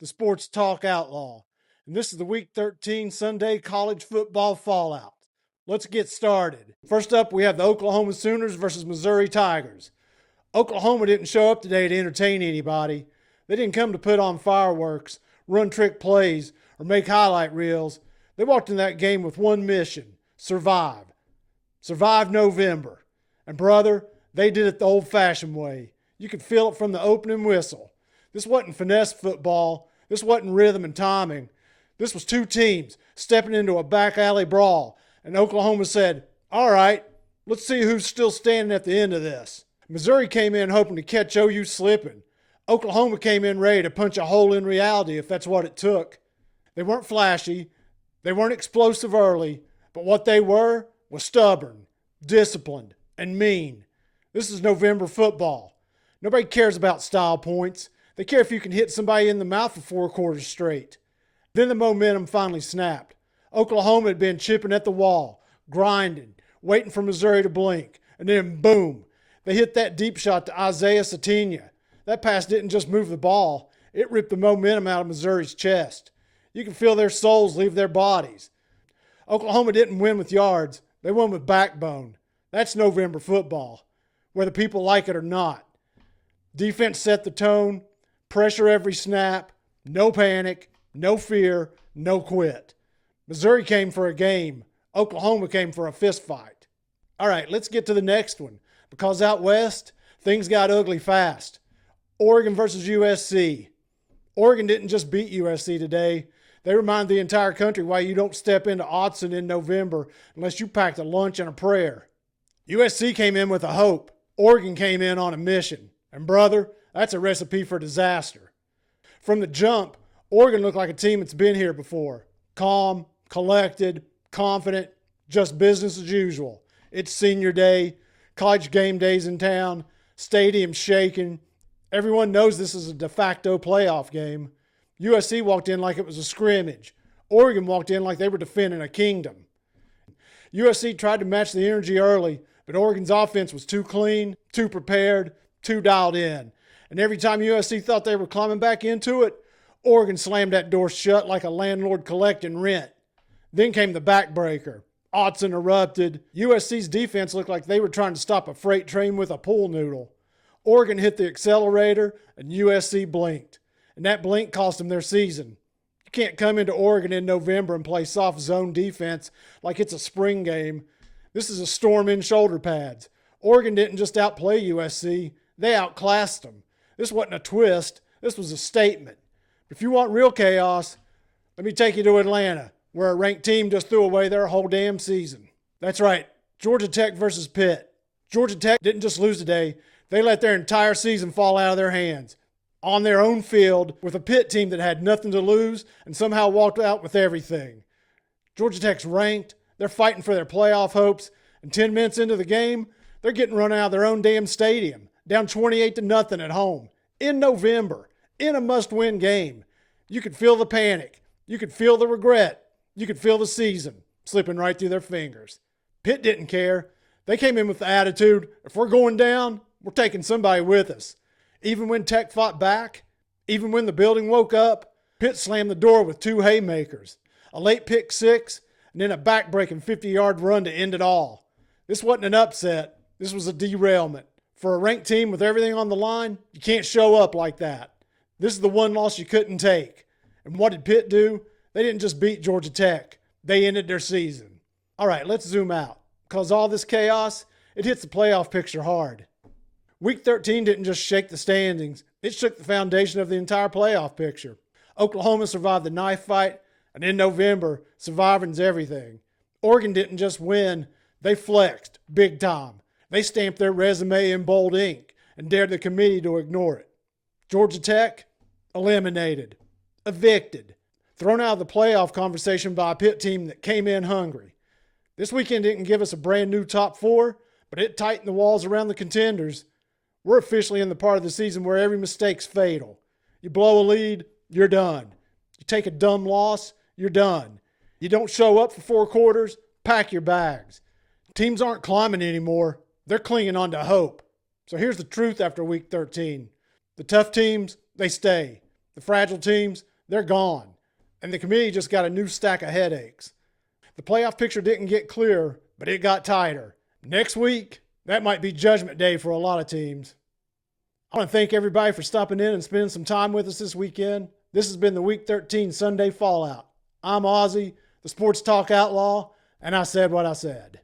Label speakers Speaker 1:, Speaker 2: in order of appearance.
Speaker 1: the Sports Talk Outlaw, and this is the Week 13 Sunday College Football Fallout. Let's get started. First up, we have the Oklahoma Sooners versus Missouri Tigers. Oklahoma didn't show up today to entertain anybody. They didn't come to put on fireworks, run trick plays, or make highlight reels. They walked in that game with one mission: survive. Survive November. And brother, they did it the old-fashioned way. You could feel it from the opening whistle. This wasn't finesse football. This wasn't rhythm and timing. This was two teams stepping into a back alley brawl, and Oklahoma said, all right, let's see who's still standing at the end of this. Missouri came in hoping to catch OU slipping. Oklahoma came in ready to punch a hole in reality if that's what it took. They weren't flashy. They weren't explosive early, but what they were was stubborn, disciplined, and mean. This is November football. Nobody cares about style points. They care if you can hit somebody in the mouth for 4 quarters straight. Then the momentum finally snapped. Oklahoma had been chipping at the wall, grinding, waiting for Missouri to blink, and then boom, they hit that deep shot to Isaiah Sategna. That pass didn't just move the ball, it ripped the momentum out of Missouri's chest. You could feel their souls leave their bodies. Oklahoma didn't win with yards, they won with backbone. That's November football, whether people like it or not. Defense set the tone, pressure every snap, no panic, no fear, no quit. Missouri came for a game. Oklahoma came for a fist fight. All right, let's get to the next one, because out west, things got ugly fast. Oregon versus USC. Oregon didn't just beat USC today. They remind the entire country why you don't step into Autzen in November unless you packed a lunch and a prayer. USC came in with a hope. Oregon came in on a mission. And brother, that's a recipe for disaster. From the jump, Oregon looked like a team that's been here before. Calm, collected, confident, just business as usual. It's senior day, college game days in town, stadium shaking. Everyone knows this is a de facto playoff game. USC walked in like it was a scrimmage. Oregon walked in like they were defending a kingdom. USC tried to match the energy early, but Oregon's offense was too clean, too prepared, too dialed in. And every time USC thought they were climbing back into it, Oregon slammed that door shut like a landlord collecting rent. Then came the backbreaker. Autzen erupted. USC's defense looked like they were trying to stop a freight train with a pool noodle. Oregon hit the accelerator, and USC blinked. And that blink cost them their season. You can't come into Oregon in November and play soft zone defense like it's a spring game. This is a storm in shoulder pads. Oregon didn't just outplay USC. They outclassed them. This wasn't a twist. This was a statement. If you want real chaos, let me take you to Atlanta, where a ranked team just threw away their whole damn season. That's right, Georgia Tech versus Pitt. Georgia Tech didn't just lose today. They let their entire season fall out of their hands. On their own field, with a Pitt team that had nothing to lose and somehow walked out with everything. Georgia Tech's ranked. They're fighting for their playoff hopes. And 10 minutes into the game, they're getting run out of their own damn stadium, down 28-0 at home, in November, in a must-win game. You could feel the panic. You could feel the regret. You could feel the season slipping right through their fingers. Pitt didn't care. They came in with the attitude, if we're going down, we're taking somebody with us. Even when Tech fought back, even when the building woke up, Pitt slammed the door with 2 haymakers, a late pick 6, and then a back-breaking 50-yard run to end it all. This wasn't an upset. This was a derailment. For a ranked team with everything on the line, you can't show up like that. This is the one loss you couldn't take. And what did Pitt do? They didn't just beat Georgia Tech. They ended their season. All right, let's zoom out. Because all this chaos, it hits the playoff picture hard. Week 13 didn't just shake the standings. It shook the foundation of the entire playoff picture. Oklahoma survived the knife fight, and in November, surviving's everything. Oregon didn't just win. They flexed big time. They stamped their resume in bold ink and dared the committee to ignore it. Georgia Tech, eliminated, evicted, thrown out of the playoff conversation by a Pitt team that came in hungry. This weekend didn't give us a brand new top 4, but it tightened the walls around the contenders. We're officially in the part of the season where every mistake's fatal. You blow a lead, you're done. You take a dumb loss, you're done. You don't show up for 4 quarters, pack your bags. Teams aren't climbing anymore. They're clinging on to hope. So here's the truth after week 13. The tough teams, they stay. The fragile teams, they're gone. And the committee just got a new stack of headaches. The playoff picture didn't get clearer, but it got tighter. Next week, that might be judgment day for a lot of teams. I want to thank everybody for stopping in and spending some time with us this weekend. This has been the Week 13 Sunday Fallout. I'm Ozzie, the Sports Talk Outlaw, and I said what I said.